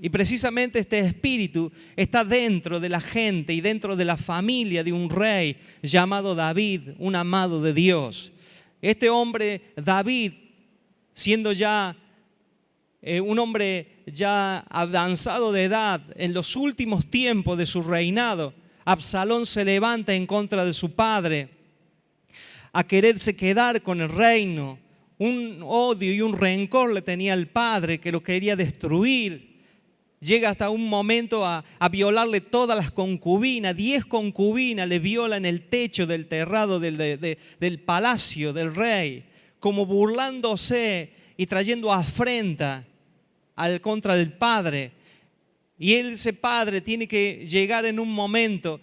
Y precisamente este espíritu está dentro de la gente y dentro de la familia de un rey llamado David, un amado de Dios. Este hombre, David, siendo ya un hombre ya avanzado de edad, en los últimos tiempos de su reinado, Absalón se levanta en contra de su padre a quererse quedar con el reino. Un odio y un rencor le tenía al padre que lo quería destruir. Llega hasta un momento a violarle todas las concubinas. 10 concubinas le viola en el techo del terrado del palacio del rey, como burlándose y trayendo afrenta al contra del padre. Y ese padre tiene que llegar en un momento,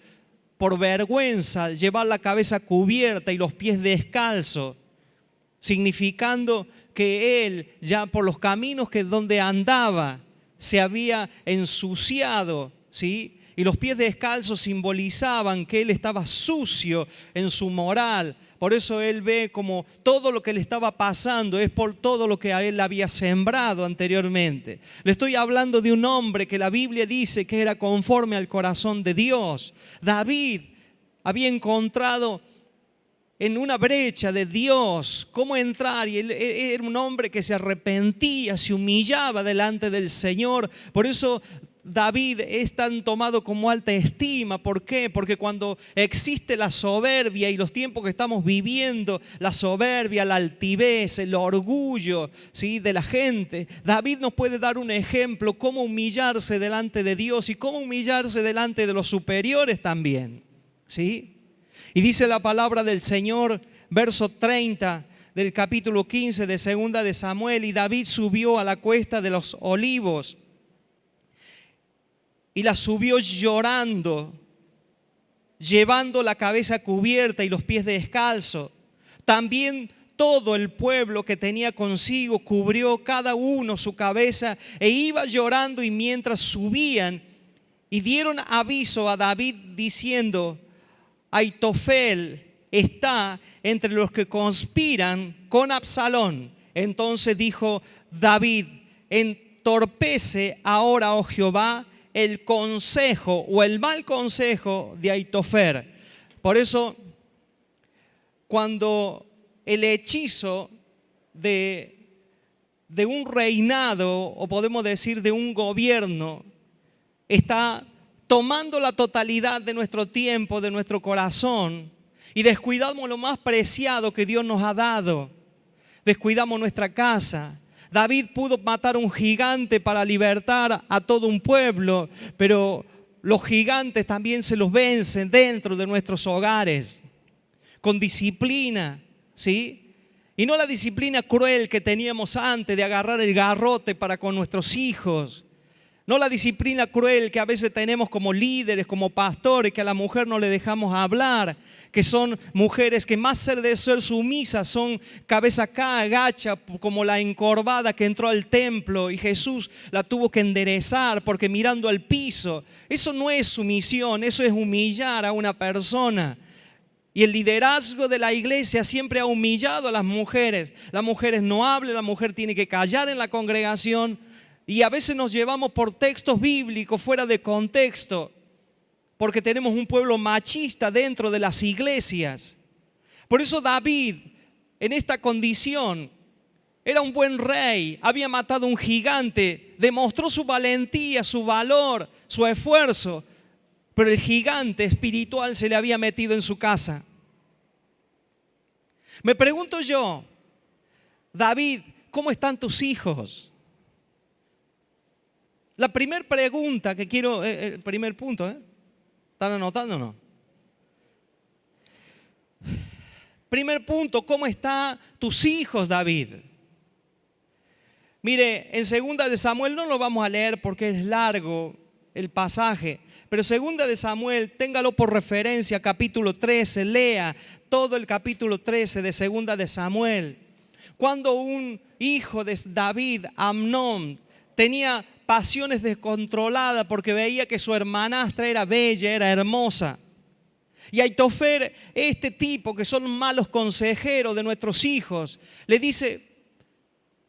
por vergüenza, llevar la cabeza cubierta y los pies descalzos, significando que él ya por los caminos que donde andaba se había ensuciado, ¿sí? Y los pies descalzos simbolizaban que él estaba sucio en su moral. Por eso él ve como todo lo que le estaba pasando es por todo lo que a él había sembrado anteriormente. Le estoy hablando de un hombre que la Biblia dice que era conforme al corazón de Dios. David había encontrado en una brecha de Dios cómo entrar, y él era un hombre que se arrepentía, se humillaba delante del Señor. Por eso David es tan tomado como alta estima. ¿Por qué? Porque cuando existe la soberbia y los tiempos que estamos viviendo, la soberbia, la altivez, el orgullo, ¿sí?, de la gente, David nos puede dar un ejemplo cómo humillarse delante de Dios y cómo humillarse delante de los superiores también, ¿sí? Y dice la palabra del Señor, verso 30 del capítulo 15 de Segunda de Samuel: y David subió a la cuesta de los olivos y la subió llorando, llevando la cabeza cubierta y los pies descalzos. También todo el pueblo que tenía consigo cubrió cada uno su cabeza e iba llorando, y mientras subían y dieron aviso a David diciendo: Aitofel está entre los que conspiran con Absalón. Entonces dijo David: entorpece ahora, oh Jehová, el consejo o el mal consejo de Aitofel. Por eso, cuando el hechizo de un reinado, o podemos decir de un gobierno, está tomando la totalidad de nuestro tiempo, de nuestro corazón, y descuidamos lo más preciado que Dios nos ha dado, descuidamos nuestra casa. David pudo matar a un gigante para libertar a todo un pueblo, pero los gigantes también se los vencen dentro de nuestros hogares, con disciplina, ¿sí? Y no la disciplina cruel que teníamos antes de agarrar el garrote para con nuestros hijos. No la disciplina cruel que a veces tenemos como líderes, como pastores, que a la mujer no le dejamos hablar, que son mujeres que más de ser sumisas son cabeza acá, agacha, como la encorvada que entró al templo y Jesús la tuvo que enderezar porque mirando al piso. Eso no es sumisión, eso es humillar a una persona. Y el liderazgo de la iglesia siempre ha humillado a las mujeres. Las mujeres no hablan, la mujer tiene que callar en la congregación. Y a veces nos llevamos por textos bíblicos fuera de contexto, porque tenemos un pueblo machista dentro de las iglesias. Por eso David, en esta condición, era un buen rey, había matado a un gigante, demostró su valentía, su valor, su esfuerzo, pero el gigante espiritual se le había metido en su casa. Me pregunto yo, David, ¿cómo están tus hijos? La primera pregunta que quiero, el primer punto, ¿están anotando o no? Primer punto, ¿cómo están tus hijos, David? Mire, en Segunda de Samuel no lo vamos a leer porque es largo el pasaje, pero Segunda de Samuel, téngalo por referencia, capítulo 13, lea todo el capítulo 13 de Segunda de Samuel. Cuando un hijo de David, Amnón, tenía pasiones descontroladas porque veía que su hermanastra era bella, era hermosa. Y Aitofel, este tipo que son malos consejeros de nuestros hijos, le dice: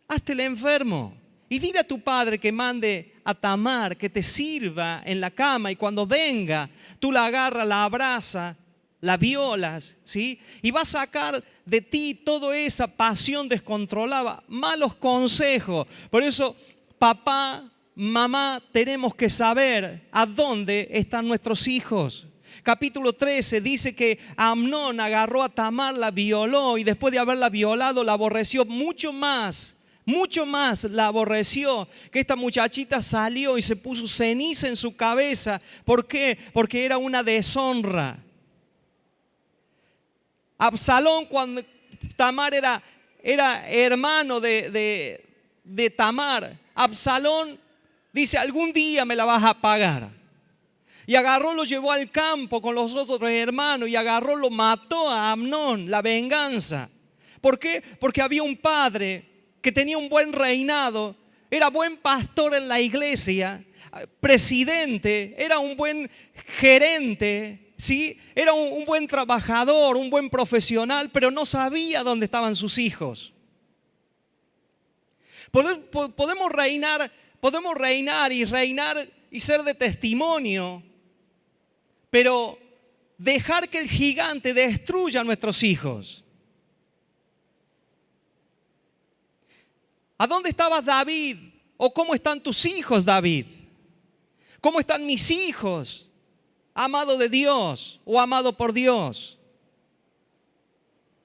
hazte el enfermo y dile a tu padre que mande a Tamar que te sirva en la cama y cuando venga, tú la agarras, la abrazas, la violas, ¿sí? Y va a sacar de ti toda esa pasión descontrolada, malos consejos. Por eso, papá, mamá, tenemos que saber a dónde están nuestros hijos. Capítulo 13 dice que Amnón agarró a Tamar, la violó y después de haberla violado la aborreció mucho más la aborreció, que esta muchachita salió y se puso ceniza en su cabeza. ¿Por qué? Porque era una deshonra. Absalón, cuando Tamar era hermano de Tamar, Absalón dice, algún día me la vas a pagar. Y agarró, lo llevó al campo con los otros hermanos y agarró, lo mató a Amnón, la venganza. ¿Por qué? Porque había un padre que tenía un buen reinado, era buen pastor en la iglesia, presidente, era un buen gerente, ¿sí? Era un buen trabajador, un buen profesional, pero no sabía dónde estaban sus hijos. Podemos reinar y ser de testimonio, pero dejar que el gigante destruya a nuestros hijos. ¿A dónde estabas, David? ¿O cómo están tus hijos, David? ¿Cómo están mis hijos? Amado de Dios o amado por Dios.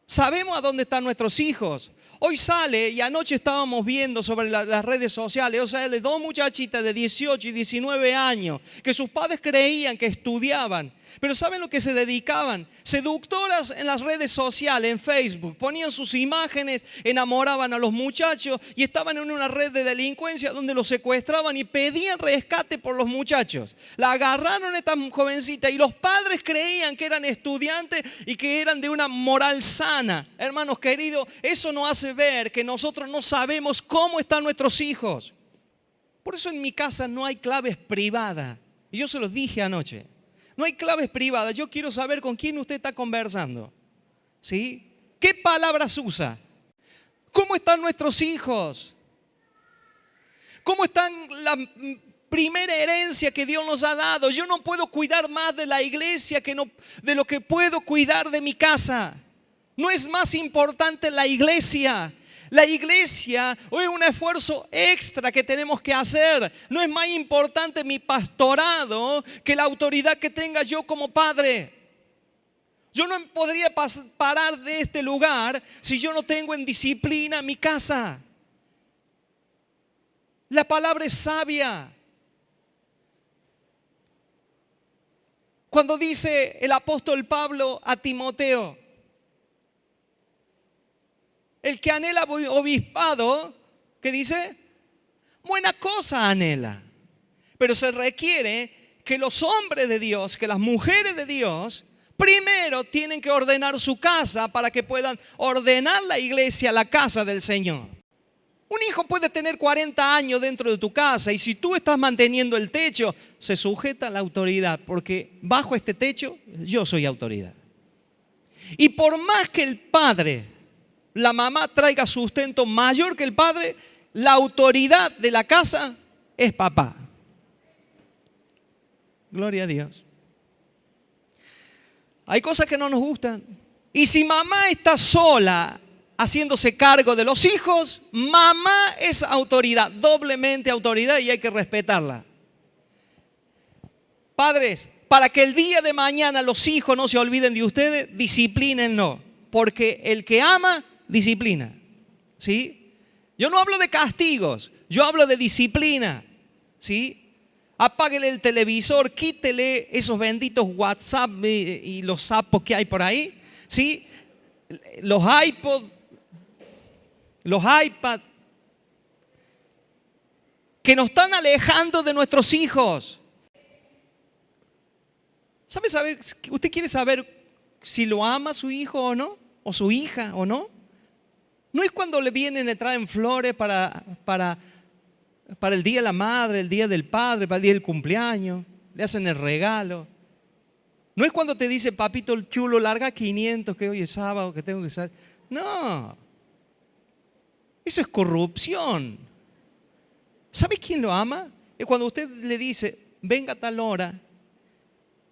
¿Sabemos a dónde están nuestros hijos? Hoy sale, y anoche estábamos viendo sobre las redes sociales, o sea, dos muchachitas de 18 y 19 años que sus padres creían que estudiaban, pero ¿saben lo que se dedicaban? Seductoras en las redes sociales, en Facebook, ponían sus imágenes, enamoraban a los muchachos y estaban en una red de delincuencia donde los secuestraban y pedían rescate por los muchachos. La agarraron a esta jovencita y los padres creían que eran estudiantes y que eran de una moral sana. Hermanos queridos, eso nos hace ver que nosotros no sabemos cómo están nuestros hijos. Por eso en mi casa no hay claves privadas. Y yo se los dije anoche. No hay claves privadas. Yo quiero saber con quién usted está conversando. ¿Sí? ¿Qué palabras usa? ¿Cómo están nuestros hijos? ¿Cómo están la primera herencia que Dios nos ha dado? Yo no puedo cuidar más de la iglesia de lo que puedo cuidar de mi casa. No es más importante la iglesia. La iglesia es un esfuerzo extra que tenemos que hacer. No es más importante mi pastorado que la autoridad que tenga yo como padre. Yo no podría parar de este lugar si yo no tengo en disciplina mi casa. La palabra es sabia. Cuando dice el apóstol Pablo a Timoteo, el que anhela obispado, ¿qué dice? Buena cosa anhela. Pero se requiere que los hombres de Dios, que las mujeres de Dios, primero tienen que ordenar su casa para que puedan ordenar la iglesia, la casa del Señor. Un hijo puede tener 40 años dentro de tu casa y si tú estás manteniendo el techo, se sujeta a la autoridad, porque bajo este techo yo soy autoridad. Y por más que el padre, la mamá traiga sustento mayor que el padre, la autoridad de la casa es papá. Gloria a Dios. Hay cosas que no nos gustan. Y si mamá está sola haciéndose cargo de los hijos, mamá es autoridad, doblemente autoridad y hay que respetarla. Padres, para que el día de mañana los hijos no se olviden de ustedes, disciplínenlo. Porque el que ama, disciplina, ¿sí? Yo no hablo de castigos, yo hablo de disciplina, ¿sí? Apáguele el televisor, quítele esos benditos WhatsApp y los sapos que hay por ahí, ¿sí? Los iPod, los iPad, que nos están alejando de nuestros hijos. ¿Usted quiere saber si lo ama su hijo o no? ¿O su hija o no? No es cuando le vienen, le traen flores para el día de la madre, el día del padre, para el día del cumpleaños, le hacen el regalo. No es cuando te dice, papito el chulo, larga 500, que hoy es sábado, que tengo que salir. No, eso es corrupción. ¿Sabe quién lo ama? Es cuando usted le dice, venga a tal hora,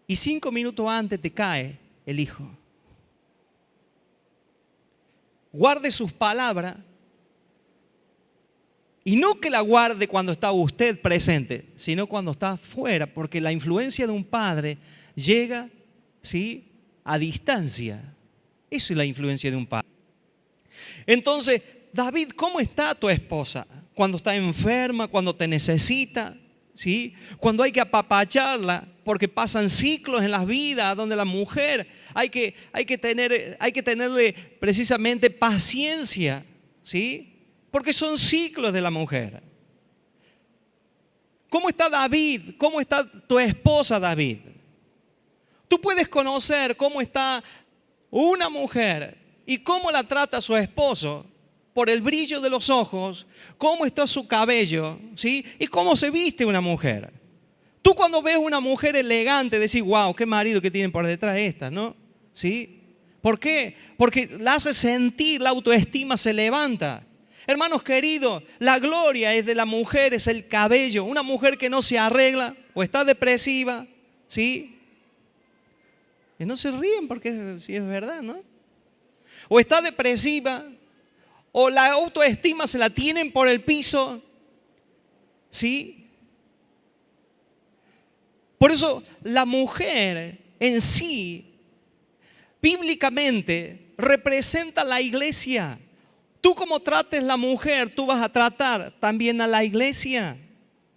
y 5 minutos antes te cae el hijo. Guarde sus palabras. Y no que la guarde cuando está usted presente, sino cuando está fuera, porque la influencia de un padre llega, ¿sí?, a distancia. Esa es la influencia de un padre. Entonces, David, ¿cómo está tu esposa? Cuando está enferma, cuando te necesita, ¿sí? Cuando hay que apapacharla, porque pasan ciclos en las vidas donde la mujer hay que tenerle precisamente paciencia, ¿sí? Porque son ciclos de la mujer. ¿Cómo está David? ¿Cómo está tu esposa, David? Tú puedes conocer cómo está una mujer y cómo la trata su esposo por el brillo de los ojos, cómo está su cabello, ¿sí? Y cómo se viste una mujer. Tú cuando ves una mujer elegante decís, wow, qué marido que tienen por detrás esta, ¿no? ¿Sí? ¿Por qué? Porque la hace sentir, la autoestima se levanta. Hermanos queridos, la gloria es de la mujer, es el cabello. Una mujer que no se arregla o está depresiva, ¿sí? Y no se ríen porque sí es verdad, ¿no? O está depresiva, o la autoestima se la tienen por el piso, ¿sí? Por eso la mujer en sí, bíblicamente, representa la iglesia. Tú como trates la mujer, tú vas a tratar también a la iglesia,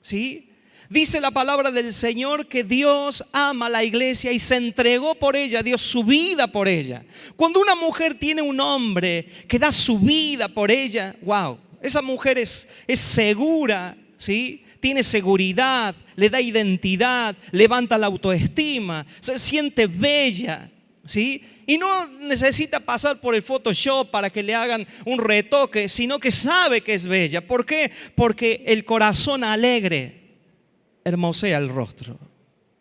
¿sí? Dice la palabra del Señor que Dios ama a la iglesia y se entregó por ella, dio su vida por ella. Cuando una mujer tiene un hombre que da su vida por ella, wow, esa mujer es segura, ¿sí? Tiene seguridad, le da identidad, levanta la autoestima, se siente bella, ¿sí? Y no necesita pasar por el Photoshop para que le hagan un retoque, sino que sabe que es bella. ¿Por qué? Porque el corazón alegre hermosea el rostro,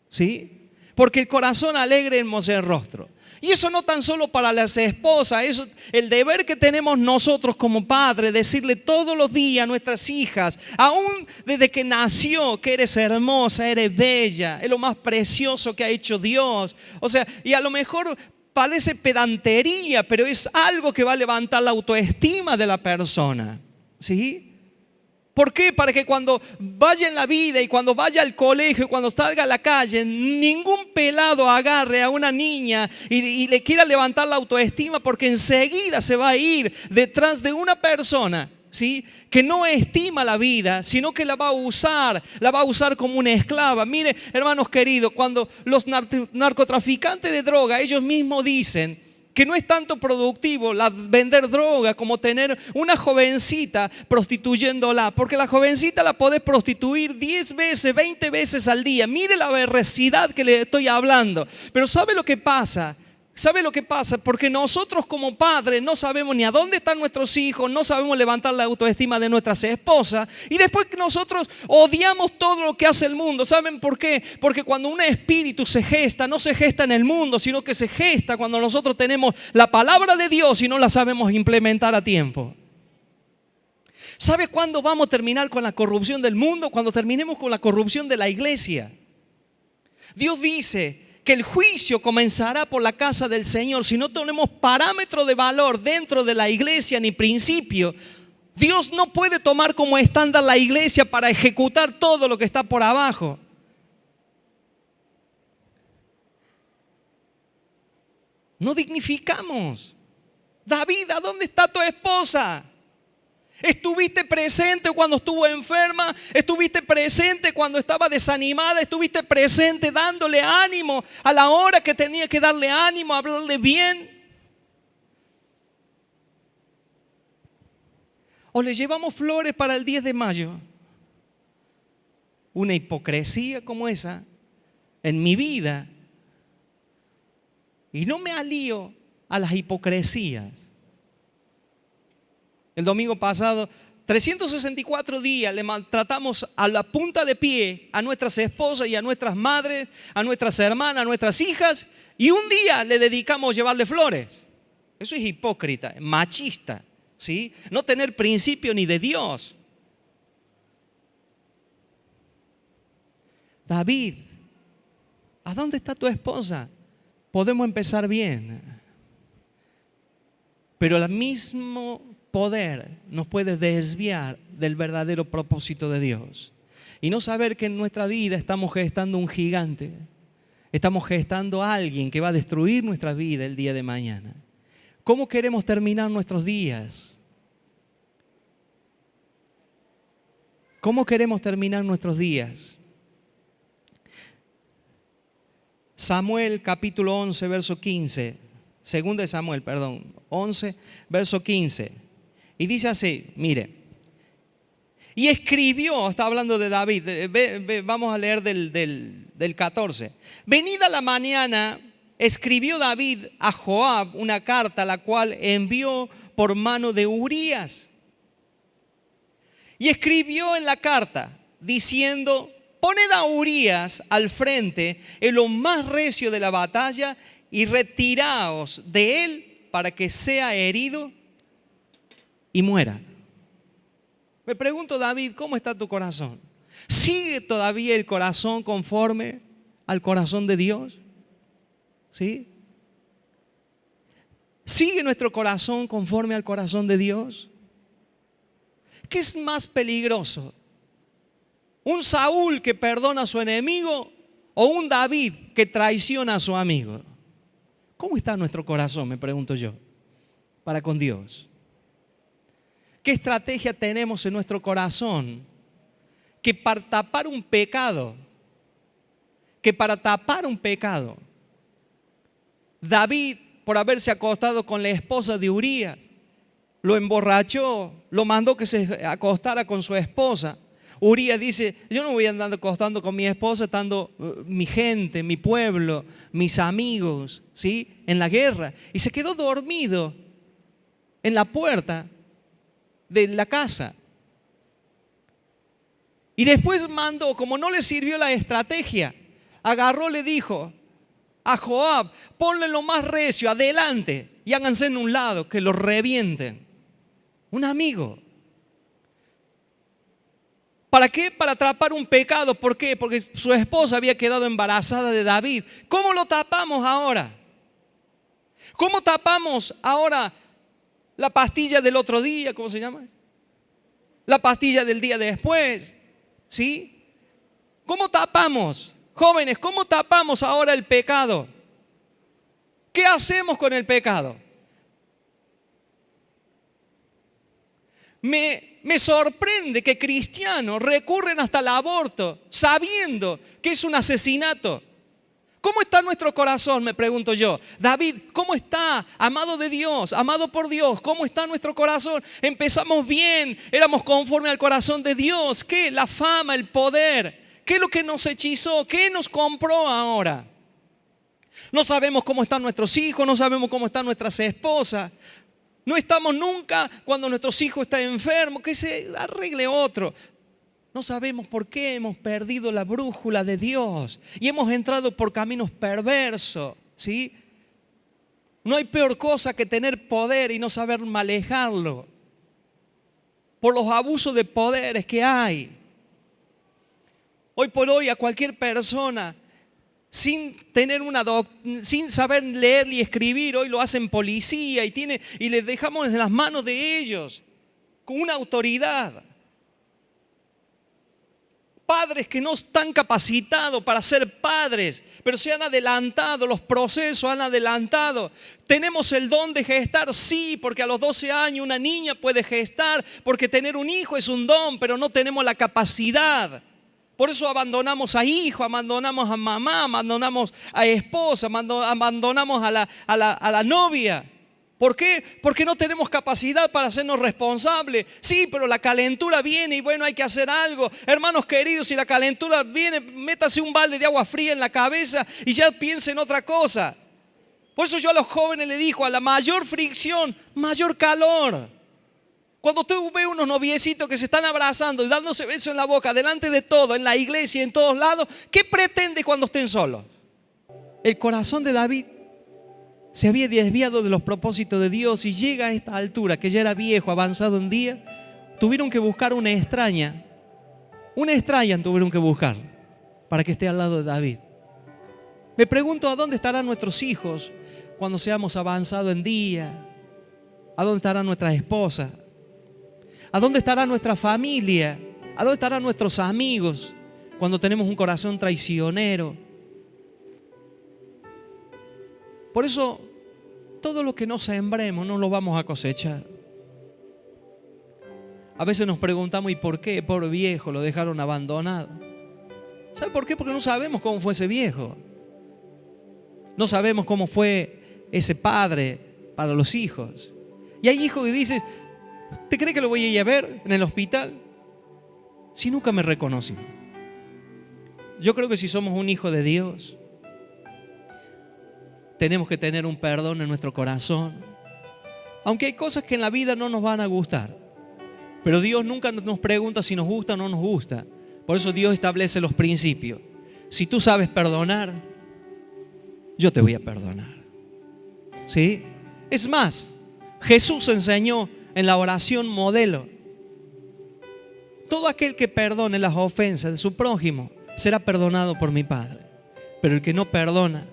¿sí? Porque el corazón alegre hermosea el rostro. Y eso no tan solo para las esposas, eso, el deber que tenemos nosotros como padres, decirle todos los días a nuestras hijas, aún desde que nació, que eres hermosa, eres bella, es lo más precioso que ha hecho Dios. O sea, y a lo mejor parece pedantería, pero es algo que va a levantar la autoestima de la persona, ¿sí? ¿Por qué? Para que cuando vaya en la vida y cuando vaya al colegio, cuando salga a la calle, ningún pelado agarre a una niña y le quiera levantar la autoestima, porque enseguida se va a ir detrás de una persona, ¿sí?, que no estima la vida, sino que la va a usar como una esclava. Mire, hermanos queridos, cuando los narcotraficantes de droga, ellos mismos dicen que no es tanto productivo vender droga como tener una jovencita prostituyéndola, porque la jovencita la podés prostituir 10 veces, 20 veces al día. Mire la veracidad que le estoy hablando. Pero ¿sabe lo que pasa? ¿Sabe lo que pasa? Porque nosotros como padres no sabemos ni a dónde están nuestros hijos, no sabemos levantar la autoestima de nuestras esposas, y después que nosotros odiamos todo lo que hace el mundo. ¿Saben por qué? Porque cuando un espíritu se gesta, no se gesta en el mundo, sino que se gesta cuando nosotros tenemos la palabra de Dios y no la sabemos implementar a tiempo. ¿Sabe cuándo vamos a terminar con la corrupción del mundo? Cuando terminemos con la corrupción de la iglesia. Dios dice que el juicio comenzará por la casa del Señor. Si no tenemos parámetro de valor dentro de la iglesia ni principio, Dios no puede tomar como estándar la iglesia para ejecutar todo lo que está por abajo. No dignificamos. David, ¿a dónde está tu esposa? ¿Estuviste presente cuando estuvo enferma? ¿Estuviste presente cuando estaba desanimada? ¿Estuviste presente dándole ánimo a la hora que tenía que darle ánimo, hablarle bien? ¿O le llevamos flores para el 10 de mayo? Una hipocresía como esa en mi vida. Y no me alío a las hipocresías. El domingo pasado, 364 días le maltratamos a la punta de pie a nuestras esposas y a nuestras madres, a nuestras hermanas, a nuestras hijas, y un día le dedicamos a llevarle flores. Eso es hipócrita, machista, ¿sí? No tener principio ni de Dios. David, ¿a dónde está tu esposa? Podemos empezar bien, pero el mismo poder nos puede desviar del verdadero propósito de Dios. Y no saber que en nuestra vida estamos gestando un gigante. Estamos gestando a alguien que va a destruir nuestra vida el día de mañana. ¿Cómo queremos terminar nuestros días? ¿Cómo queremos terminar nuestros días? Samuel capítulo 11, verso 15. Segunda de Samuel, 11, verso 15. Y dice así, mire. Y escribió, está hablando de David, vamos a leer del 14. Venida la mañana, escribió David a Joab una carta, la cual envió por mano de Urías. Y escribió en la carta, diciendo, poned a Urías al frente en lo más recio de la batalla y retiraos de él para que sea herido y muera. Me pregunto, David, ¿cómo está tu corazón? ¿Sigue todavía el corazón conforme al corazón de Dios? ¿Sí? ¿Sigue nuestro corazón conforme al corazón de Dios? ¿Qué es más peligroso? ¿Un Saúl que perdona a su enemigo o un David que traiciona a su amigo? ¿Cómo está nuestro corazón, me pregunto yo, para con Dios? ¿Qué estrategia tenemos en nuestro corazón que para tapar un pecado, David, por haberse acostado con la esposa de Urías, lo emborrachó, lo mandó que se acostara con su esposa? Urías dice, yo no voy andando acostando con mi esposa estando mi gente, mi pueblo, mis amigos, ¿sí?, en la guerra. Y se quedó dormido en la puerta de la casa. Y después mandó, como no le sirvió la estrategia, agarró, le dijo a Joab, ponle lo más recio, adelante, y háganse en un lado, que lo revienten. Un amigo. ¿Para qué? Para atrapar un pecado. ¿Por qué? Porque su esposa había quedado embarazada de David. ¿Cómo lo tapamos ahora? ¿Cómo tapamos ahora la pastilla del otro día? ¿Cómo se llama? La pastilla del día después. ¿Sí? ¿Cómo tapamos? Jóvenes, ¿cómo tapamos ahora el pecado? ¿Qué hacemos con el pecado? Me sorprende que cristianos recurren hasta el aborto sabiendo que es un asesinato. ¿Cómo está nuestro corazón? Me pregunto yo. David, ¿cómo está? Amado de Dios, amado por Dios, ¿cómo está nuestro corazón? Empezamos bien, éramos conforme al corazón de Dios. ¿Qué? La fama, el poder. ¿Qué es lo que nos hechizó? ¿Qué nos compró ahora? No sabemos cómo están nuestros hijos, no sabemos cómo están nuestras esposas. No estamos nunca cuando nuestros hijos están enfermos, que se arregle otro. No sabemos por qué hemos perdido la brújula de Dios y hemos entrado por caminos perversos, ¿sí? No hay peor cosa que tener poder y no saber manejarlo por los abusos de poderes que hay. Hoy por hoy a cualquier persona sin saber leer ni escribir, hoy lo hacen policía y les dejamos en las manos de ellos con una autoridad. Padres que no están capacitados para ser padres, pero se han adelantado, los procesos han adelantado. ¿Tenemos el don de gestar? Sí, porque a los 12 años una niña puede gestar, porque tener un hijo es un don, pero no tenemos la capacidad. Por eso abandonamos a hijo, abandonamos a mamá, abandonamos a esposa, abandonamos a la novia. ¿Por qué? Porque no tenemos capacidad para hacernos responsables. Sí, pero la calentura viene y bueno, hay que hacer algo. Hermanos queridos, si la calentura viene, métase un balde de agua fría en la cabeza y ya piense en otra cosa. Por eso yo a los jóvenes les digo, a la mayor fricción, mayor calor. Cuando tú ves unos noviecitos que se están abrazando y dándose besos en la boca, delante de todo, en la iglesia, en todos lados, ¿qué pretende cuando estén solos? El corazón de David se había desviado de los propósitos de Dios y llega a esta altura, que ya era viejo, avanzado en día, tuvieron que buscar una extraña tuvieron que buscar. para que esté al lado de David. Me pregunto a dónde estarán nuestros hijos cuando seamos avanzados en día. ¿A dónde estará nuestra esposa? ¿A dónde estará nuestra familia? ¿A dónde estarán nuestros amigos cuando tenemos un corazón traicionero? Por eso, todo lo que no sembremos no lo vamos a cosechar. A veces nos preguntamos, ¿y por qué? Pobre viejo, lo dejaron abandonado. ¿Sabe por qué? Porque no sabemos cómo fue ese viejo. No sabemos cómo fue ese padre para los hijos. Y hay hijos que dicen, ¿te cree que lo voy a ir a ver en el hospital? Si nunca me reconoció. Yo creo que si somos un hijo de Dios, tenemos que tener un perdón en nuestro corazón. Aunque hay cosas que en la vida no nos van a gustar. Pero Dios nunca nos pregunta si nos gusta o no nos gusta. Por eso Dios establece los principios. Si tú sabes perdonar, yo te voy a perdonar. ¿Sí? Es más, Jesús enseñó en la oración modelo: todo aquel que perdone las ofensas de su prójimo será perdonado por mi Padre. Pero el que no perdona,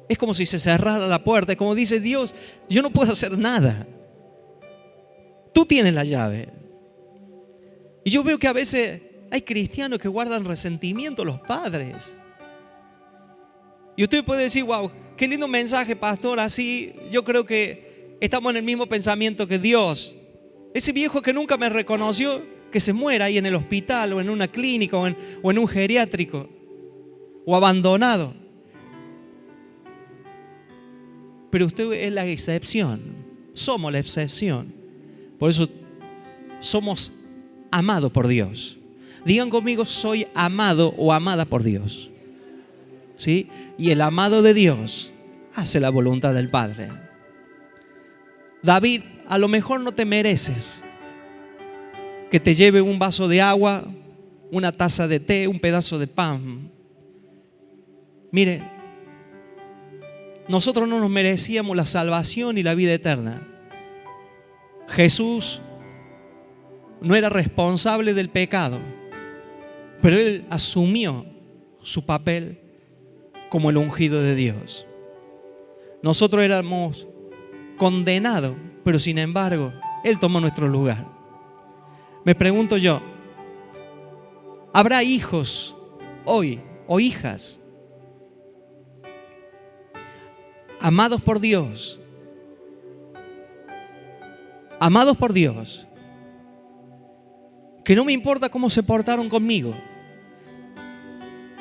es como si se cerrara la puerta. Es como dice Dios, yo no puedo hacer nada. Tú tienes la llave. Y yo veo que a veces hay cristianos que guardan resentimiento a los padres. Y usted puede decir, wow, qué lindo mensaje, pastor. Así yo creo que estamos en el mismo pensamiento que Dios. Ese viejo que nunca me reconoció, que se muera ahí en el hospital o en una clínica o en un geriátrico o abandonado. Pero usted es la excepción. Somos la excepción. Por eso somos amados por Dios. Digan conmigo, soy amado o amada por Dios. ¿Sí? Y el amado de Dios hace la voluntad del Padre. David, a lo mejor no te mereces que te lleve un vaso de agua, una taza de té, un pedazo de pan. Mire, nosotros no nos merecíamos la salvación y la vida eterna. Jesús no era responsable del pecado, pero Él asumió su papel como el ungido de Dios. Nosotros éramos condenados, pero sin embargo, Él tomó nuestro lugar. Me pregunto yo, ¿habrá hijos hoy o hijas amados por Dios? Amados por Dios, que no me importa cómo se portaron conmigo,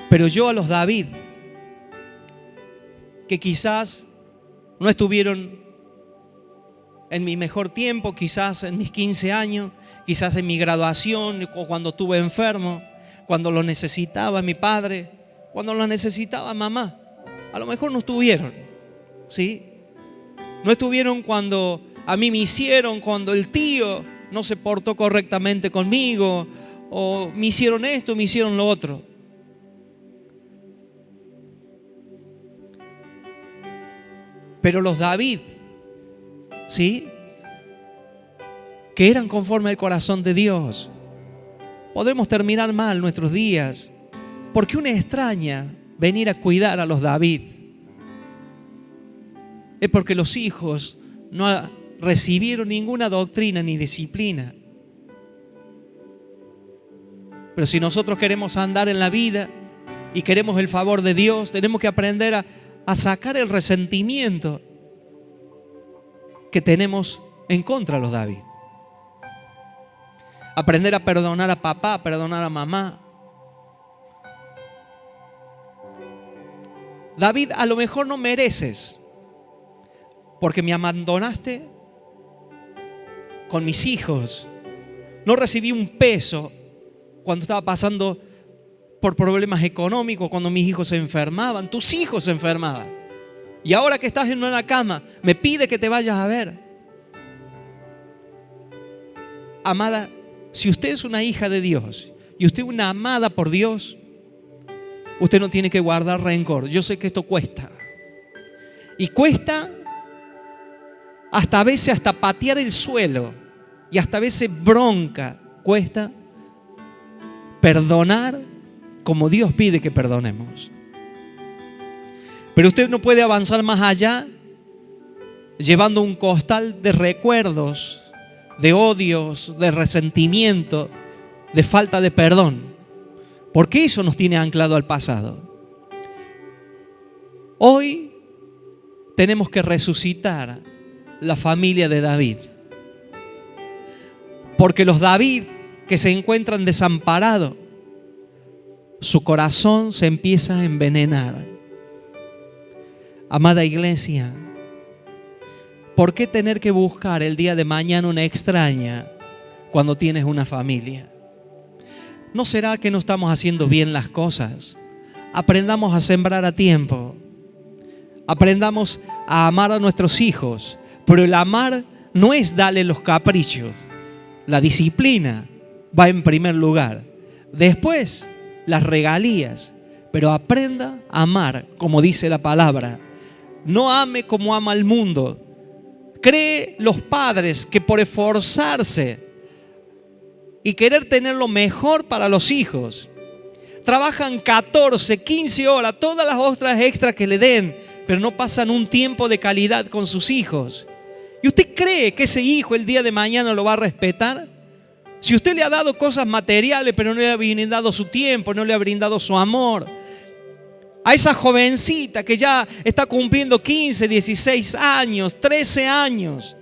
pero yo a los David, que quizás no estuvieron en mi mejor tiempo, quizás en mis 15 años, quizás en mi graduación, o cuando estuve enfermo, cuando lo necesitaba mi padre, cuando lo necesitaba mamá, a lo mejor no estuvieron, ¿sí? No estuvieron cuando a mí me hicieron, cuando el tío no se portó correctamente conmigo, o me hicieron esto, me hicieron lo otro. Pero los David, ¿sí?, que eran conforme al corazón de Dios. Podremos terminar mal nuestros días porque una extraña venir a cuidar a los David. Es porque los hijos no recibieron ninguna doctrina ni disciplina. Pero si nosotros queremos andar en la vida y queremos el favor de Dios, tenemos que aprender a sacar el resentimiento que tenemos en contra de los David. Aprender a perdonar a papá, a perdonar a mamá. David, a lo mejor no mereces, porque me abandonaste con mis hijos. No recibí un peso cuando estaba pasando por problemas económicos, cuando mis hijos se enfermaban, tus hijos se enfermaban. Y ahora que estás en una cama, me pide que te vayas a ver. Amada, si usted es una hija de Dios y usted es una amada por Dios, usted no tiene que guardar rencor. Yo sé que esto cuesta. Y cuesta hasta a veces hasta patear el suelo. Y hasta a veces bronca cuesta perdonar como Dios pide que perdonemos. Pero usted no puede avanzar más allá llevando un costal de recuerdos, de odios, de resentimiento, de falta de perdón, porque eso nos tiene anclado al pasado. Hoy tenemos que resucitar la familia de David, porque los David que se encuentran desamparados, su corazón se empieza a envenenar. Amada iglesia, ¿por qué tener que buscar el día de mañana una extraña cuando tienes una familia? ¿No será que no estamos haciendo bien las cosas? Aprendamos a sembrar a tiempo. Aprendamos a amar a nuestros hijos. Pero el amar no es darle los caprichos. La disciplina va en primer lugar. Después, las regalías. Pero aprenda a amar, como dice la palabra. No ame como ama el mundo. Cree los padres que por esforzarse y querer tener lo mejor para los hijos, trabajan 14, 15 horas, todas las horas extras que le den, pero no pasan un tiempo de calidad con sus hijos. ¿Y usted cree que ese hijo el día de mañana lo va a respetar? Si usted le ha dado cosas materiales, pero no le ha brindado su tiempo, no le ha brindado su amor. A esa jovencita que ya está cumpliendo 15, 16 años, 13 años,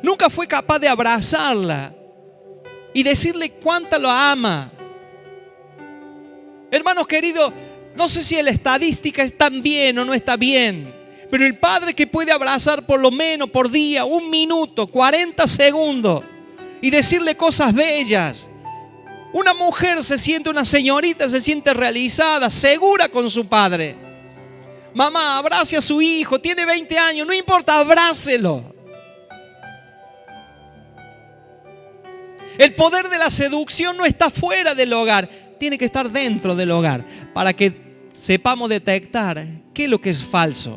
nunca fue capaz de abrazarla y decirle cuánta lo ama. Hermanos queridos, no sé si la estadística está bien o no está bien, pero el padre que puede abrazar por lo menos por día, 1 minuto, 40 segundos y decirle cosas bellas. Una mujer se siente, una señorita se siente realizada, segura con su padre. Mamá, abrace a su hijo, tiene 20 años, no importa, abrácelo. El poder de la seducción no está fuera del hogar, tiene que estar dentro del hogar para que sepamos detectar qué es lo que es falso.